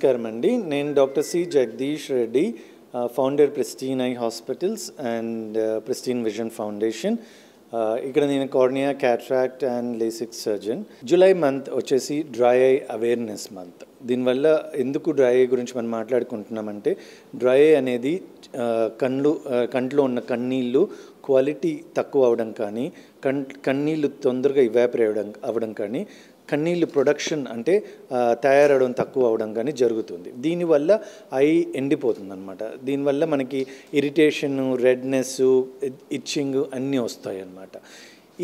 నమస్కారం అండి. నేను doctor C Jagadish Reddy, founder Pristine eye hospitals and Pristine vision foundation. ఇక్కడ నేను cornea, cataract and LASIK surgeon. July month వచ్చేసి డ్రై ఐ అవేర్నెస్ మంత్. దీనివల్ల ఎందుకు డ్రై ఐ గురించి మనం మాట్లాడుకుంటున్నామంటే, డ్రై ఐ అనేది కంట్లో ఉన్న కన్నీళ్ళు క్వాలిటీ తక్కువ అవడం కానీ, కన్నీళ్ళు తొందరగా ఇవాపరేట్ అవ్వడం కానీ, కన్నీళ్ళు ప్రొడక్షన్ అంటే తయారవడం తక్కువ అవడం కానీ జరుగుతుంది. దీనివల్ల ఐ ఎండిపోతుంది అనమాట. దీనివల్ల మనకి ఇరిటేషన్, రెడ్నెస్, ఇచ్చింగ్ అన్నీ వస్తాయి అన్నమాట.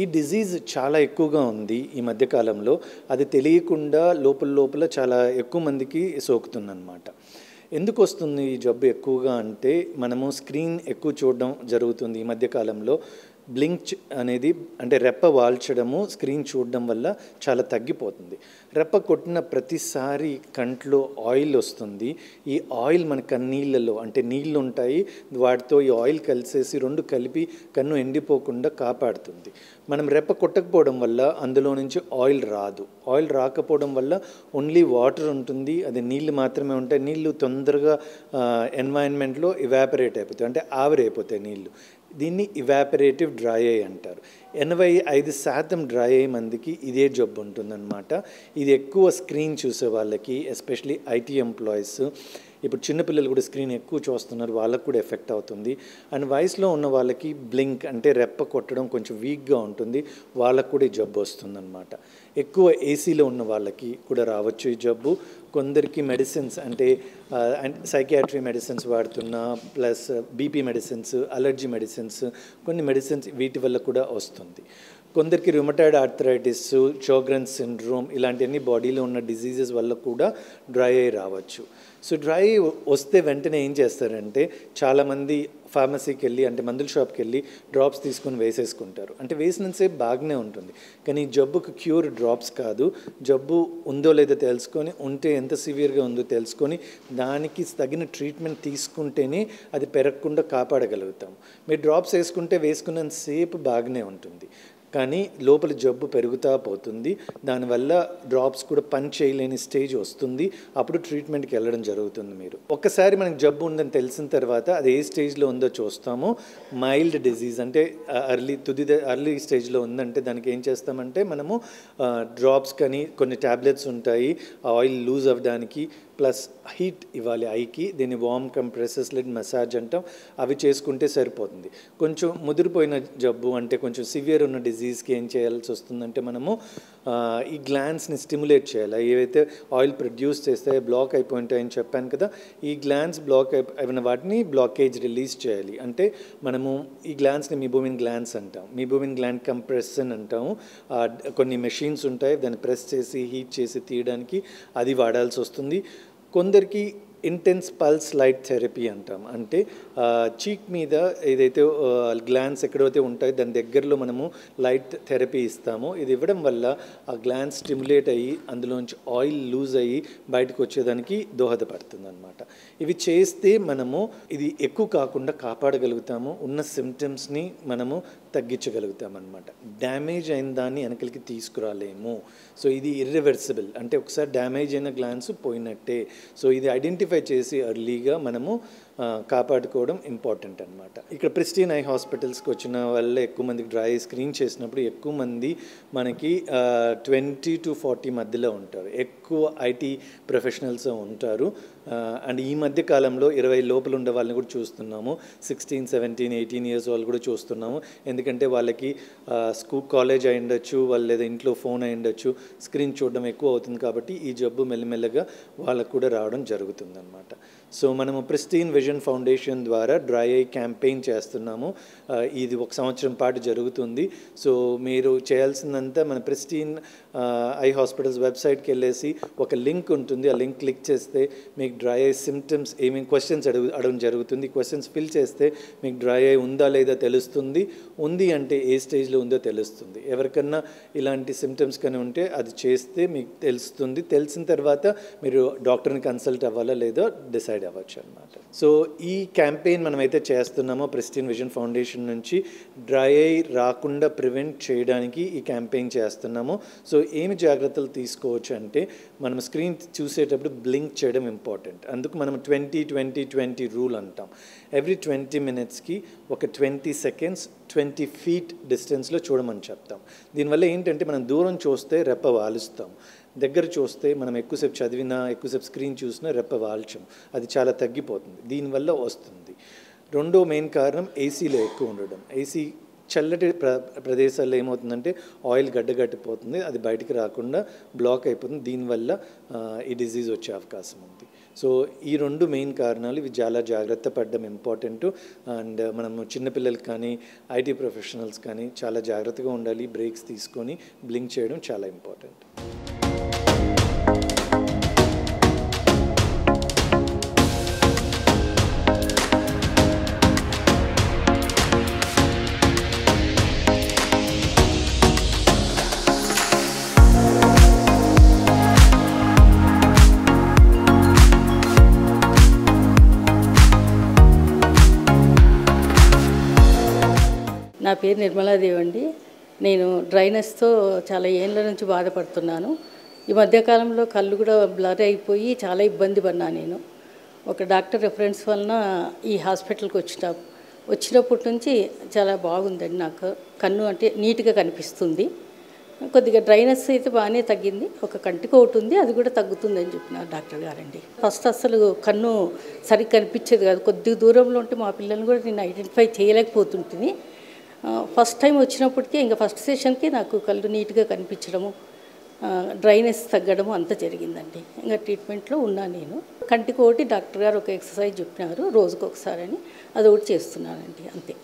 ఈ డిజీజ్ చాలా ఎక్కువగా ఉంది ఈ మధ్యకాలంలో. అది తెలియకుండా లోపల చాలా ఎక్కువ మందికి సోకుతుందన్నమాట. ఎందుకు వస్తుంది ఈ జబ్బు ఎక్కువగా అంటే, మనము స్క్రీన్ ఎక్కువ చూడడం జరుగుతుంది ఈ మధ్యకాలంలో. బ్లింక్ అనేది అంటే రెప్ప వాల్చడము స్క్రీన్ చూడడం వల్ల చాలా తగ్గిపోతుంది. రెప్ప కొట్టిన ప్రతిసారి కంట్లో ఆయిల్ వస్తుంది. ఈ ఆయిల్ మన కన్నీళ్ళలో అంటే నీళ్ళు ఉంటాయి, వాటితో ఈ ఆయిల్ కలిసేసి రెండు కలిపి కన్ను ఎండిపోకుండా కాపాడుతుంది. మనం రెప్ప కొట్టకపోవడం వల్ల అందులో నుంచి ఆయిల్ రాదు. ఆయిల్ రాకపోవడం వల్ల ఓన్లీ వాటర్ ఉంటుంది, అది నీళ్ళు మాత్రమే ఉంటాయి. నీళ్ళు తొందరగా ఎన్వైరన్మెంట్లో ఇవాపరేట్ అయిపోతాయి, అంటే ఆవిరైపోతాయి నీళ్ళు. దీన్ని ఇవాపరేటివ్ డ్రై ఐ అంటారు. 85% డ్రై ఐ మందికి ఇదే జబ్బు ఉంటుందన్నమాట. ఇది ఎక్కువ స్క్రీన్ చూసే వాళ్ళకి, ఎస్పెషలీ ఐటీ ఎంప్లాయీస్, ఇప్పుడు చిన్నపిల్లలు కూడా స్క్రీన్ ఎక్కువ చూస్తున్నారు, వాళ్ళకు కూడా ఎఫెక్ట్ అవుతుంది. అండ్ వయసులో ఉన్న వాళ్ళకి బ్లింక్ అంటే రెప్ప కొట్టడం కొంచెం వీక్గా ఉంటుంది, వాళ్ళకు కూడా ఈ జబ్బు వస్తుందన్నమాట. ఎక్కువ ఏసీలో ఉన్న వాళ్ళకి కూడా రావచ్చు ఈ జబ్బు. కొందరికి మెడిసిన్స్ అంటే సైకియాట్రీ మెడిసిన్స్ వాడుతున్నా, plus BP medicines, allergy medicines, కొన్ని మెడిసిన్స్ వీటి వల్ల కూడా వస్తుంది. కొందరికి రుమటాయిడ్ ఆర్థరైటిస్, షోగ్రెన్స్ సిండ్రోమ్ ఇలాంటివన్నీ బాడీలో ఉన్న డిజీజెస్ వల్ల కూడా డ్రై ఐ రావచ్చు. సో డ్రై ఐ వస్తే వెంటనే ఏం చేస్తారంటే, చాలామంది ఫార్మసీకి వెళ్ళి అంటే మందుల షాప్కి వెళ్ళి డ్రాప్స్ తీసుకొని వేసేసుకుంటారు. అంటే వేసినంతసేపు బాగానే ఉంటుంది, కానీ జబ్బుకు క్యూర్ డ్రాప్స్ కాదు. జబ్బు ఉందో లేదో తెలుసుకొని, ఉంటే ఎంత సివియర్గా ఉందో తెలుసుకొని దానికి తగిన ట్రీట్మెంట్ తీసుకుంటేనే అది పెరగకుండా కాపాడగలుగుతాం. మీరు డ్రాప్స్ వేసుకున్నంతసేపు బాగానే ఉంటుంది, కానీ లోపల జబ్బు పెరుగుతూ పోతుంది. దానివల్ల డ్రాప్స్ కూడా పని చేయలేని స్టేజ్ వస్తుంది. అప్పుడు ట్రీట్మెంట్కి వెళ్ళడం జరుగుతుంది. మీరు ఒక్కసారి మనకి జబ్బు ఉందని తెలిసిన తర్వాత అది ఏ స్టేజ్లో ఉందో చూస్తాము. మైల్డ్ డిజీజ్ అంటే అర్లీ స్టేజ్లో ఉందంటే దానికి ఏం చేస్తామంటే, మనము డ్రాప్స్ కానీ కొన్ని ట్యాబ్లెట్స్ ఉంటాయి ఆయిల్ లూజ్ అవ్వడానికి, ప్లస్ హీట్ ఇవ్వాలి ఐకి. దీన్ని వార్మ్ కంప్రెసెస్ లెడ్ మసాజ్ అంటాం. అవి చేసుకుంటే సరిపోతుంది. కొంచెం ముదిరిపోయిన జబ్బు అంటే కొంచెం సివియర్ ఉన్న డిజీజ్కి ఏం చేయాల్సి వస్తుందంటే, మనము ఈ గ్లాండ్స్ని స్టిమ్యులేట్ చేయాలి. ఏవైతే ఆయిల్ ప్రొడ్యూస్ చేస్తాయో బ్లాక్ అయిపోయింటాయని చెప్పాను కదా, ఈ గ్లాండ్స్ బ్లాక్ అయిన వాటిని బ్లాకేజ్ రిలీజ్ చేయాలి. అంటే మనము ఈ గ్లాండ్స్ని మీబోమిన్ గ్లాండ్స్ అంటాం, మీబోమిన్ గ్లాండ్ కంప్రెషన్ అంటాము. కొన్ని మెషిన్స్ ఉంటాయి, దాన్ని ప్రెస్ చేసి హీట్ చేసి తీయడానికి అది వాడాల్సి వస్తుంది. కొందరికి ఇంటెన్స్ పల్స్ లైట్ థెరపీ అంటాం. అంటే చీక్ మీద ఏదైతే గ్లాండ్స్ ఎక్కడైతే ఉంటాయో దాని దగ్గరలో మనము లైట్ థెరపీ ఇస్తాము. ఇది ఇవ్వడం వల్ల ఆ గ్లాండ్స్ స్టిమ్యులేట్ అయ్యి అందులోంచి ఆయిల్ లూజ్ అయ్యి బయటకు వచ్చేదానికి దోహదపడుతుంది అనమాట. ఇవి చేస్తే మనము ఇది ఎక్కువ కాకుండా కాపాడగలుగుతాము, ఉన్న సిమ్టమ్స్ని మనము తగ్గించగలుగుతాం అనమాట. డ్యామేజ్ అయిన దాన్ని వెనకలికి తీసుకురాలేము. సో ఇది ఇర్రివర్సిబుల్, అంటే ఒకసారి డ్యామేజ్ అయిన గ్లాండ్స్ పోయినట్టే. సో ఇది ఐడెంటిఫై చేసి ఎర్లీగా మనము కాపాడుకోవడం ఇంపార్టెంట్ అనమాట. ఇక్కడ ప్రెస్టీన్ ఐ హాస్పిటల్స్కి వచ్చిన వల్ల ఎక్కువ మందికి డ్రై ఐ స్క్రీన్ చేసినప్పుడు ఎక్కువ మంది మనకి 20 to 40 మధ్యలో ఉంటారు. ఎక్కువ ఐటీ ప్రొఫెషనల్స్ ఉంటారు. అండ్ ఈ మధ్య కాలంలో 20 లోపల ఉండే వాళ్ళని కూడా చూస్తున్నాము. 16, 17, 18 ఇయర్స్ వాళ్ళు కూడా చూస్తున్నాము. ఎందుకంటే వాళ్ళకి కాలేజ్ అయి ఉండొచ్చు, వాళ్ళు లేదా ఇంట్లో ఫోన్ అయి ఉండొచ్చు, స్క్రీన్ చూడడం ఎక్కువ అవుతుంది. కాబట్టి ఈ జబ్బు మెల్లమెల్లగా వాళ్ళకు కూడా రావడం జరుగుతుంది అనమాట. సో మనము ప్రెస్టీన్ విజన్ ఫౌండేషన్ ద్వారా డ్రై ఐ క్యాంపెయిన్ చేస్తున్నాము. ఇది 1 సంవత్సరం పాటు జరుగుతుంది. సో మీరు చేయాల్సిందంతా మన ప్రెస్టీన్ ఐ హాస్పిటల్స్ వెబ్సైట్కి వెళ్ళేసి ఒక లింక్ ఉంటుంది, ఆ లింక్ క్లిక్ చేస్తే మీకు డ్రై ఐ సిమ్టమ్స్ ఏమేమి క్వశ్చన్స్ అడగడం జరుగుతుంది. క్వశ్చన్స్ ఫిల్ చేస్తే మీకు డ్రై ఐ ఉందా లేదా తెలుస్తుంది. ఉంది అంటే ఏ స్టేజ్లో ఉందో తెలుస్తుంది. ఎవరికన్నా ఇలాంటి సిమ్టమ్స్ కానీ ఉంటే అది చేస్తే మీకు తెలుస్తుంది. తెలిసిన తర్వాత మీరు డాక్టర్ని కన్సల్ట్ అవ్వాలా లేదో డిసైడ్ డిసైడ్ అవ్వచ్చు అనమాట. సో ఈ క్యాంపెయిన్ మనమైతే చేస్తున్నామో ప్రెస్టీన్ విజన్ ఫౌండేషన్ నుంచి డ్రై ఐ రాకుండా ప్రివెంట్ చేయడానికి ఈ క్యాంపెయిన్ చేస్తున్నాము. సో ఏమి జాగ్రత్తలు తీసుకోవచ్చు అంటే మనం స్క్రీన్ చూసేటప్పుడు బ్లింక్ చేయడం ఇంపార్టెంట్. అందుకు మనం 20-20-20 రూల్ అంటాం. ఎవ్రీ 20 minutesకి ఒక 20 seconds 20 feet డిస్టెన్స్లో చూడమని చెప్తాం. దీనివల్ల ఏంటంటే మనం దూరం చూస్తే రెప్ప వాలుస్తాం, దగ్గర చూస్తే మనం ఎక్కువసేపు చదివినా ఎక్కువసేపు స్క్రీన్ చూసినా రెప్ప వాల్చం, అది చాలా తగ్గిపోతుంది. దీనివల్ల వస్తుంది. రెండో మెయిన్ కారణం ఏసీలో ఎక్కువ ఉండడం. ఏసీ చల్లటి ప్రదేశాల్లో ఏమవుతుందంటే ఆయిల్ గడ్డగట్టిపోతుంది, అది బయటికి రాకుండా బ్లాక్ అయిపోతుంది. దీనివల్ల ఈ డిజీజ్ వచ్చే అవకాశం ఉంది. సో ఈ రెండు మెయిన్ కారణాలు, ఇవి చాలా జాగ్రత్త పడడం ఇంపార్టెంట్. అండ్ మనము చిన్నపిల్లలకి కానీ ఐటీ ప్రొఫెషనల్స్ కానీ చాలా జాగ్రత్తగా ఉండాలి. బ్రేక్స్ తీసుకొని బ్లింక్ చేయడం చాలా ఇంపార్టెంట్. నా పేరు నిర్మలాదేవి అండి. నేను డ్రైనెస్తో చాలా ఏళ్ళ నుంచి బాధపడుతున్నాను. ఈ మధ్యకాలంలో కళ్ళు కూడా బ్లర్ అయిపోయి చాలా ఇబ్బంది పడినా. నేను ఒక డాక్టర్ రెఫరెన్స్ వలన ఈ హాస్పిటల్కి వచ్చినప్పటి నుంచి చాలా బాగుందండి. నాకు కన్ను అంటే నీట్గా కనిపిస్తుంది. కొద్దిగా డ్రైనెస్ అయితే బాగానే తగ్గింది. ఒక కంటికి ఒకటి ఉంది, అది కూడా తగ్గుతుందని చెప్పినారు డాక్టర్ గారండి. ఫస్ట్ అసలు కన్ను సరిగ్గా కనిపించేది కాదు. కొద్ది దూరంలో ఉంటే మా పిల్లల్ని కూడా నేను ఐడెంటిఫై చేయలేకపోతుంటుంది. ఫస్ట్ టైం వచ్చినప్పటికీ ఇంకా ఫస్ట్ సెషన్కి నాకు కళ్ళు నీట్గా కనిపించడము, డ్రైనెస్ తగ్గడము అంతా జరిగిందండి. ఇంకా ట్రీట్మెంట్లో ఉన్నా నేను. కంటికి ఒకటి డాక్టర్ గారు ఒక ఎక్సర్సైజ్ చెప్పినారు రోజుకు ఒకసారి అని, అది ఒకటి చేస్తున్నానండి అంతే.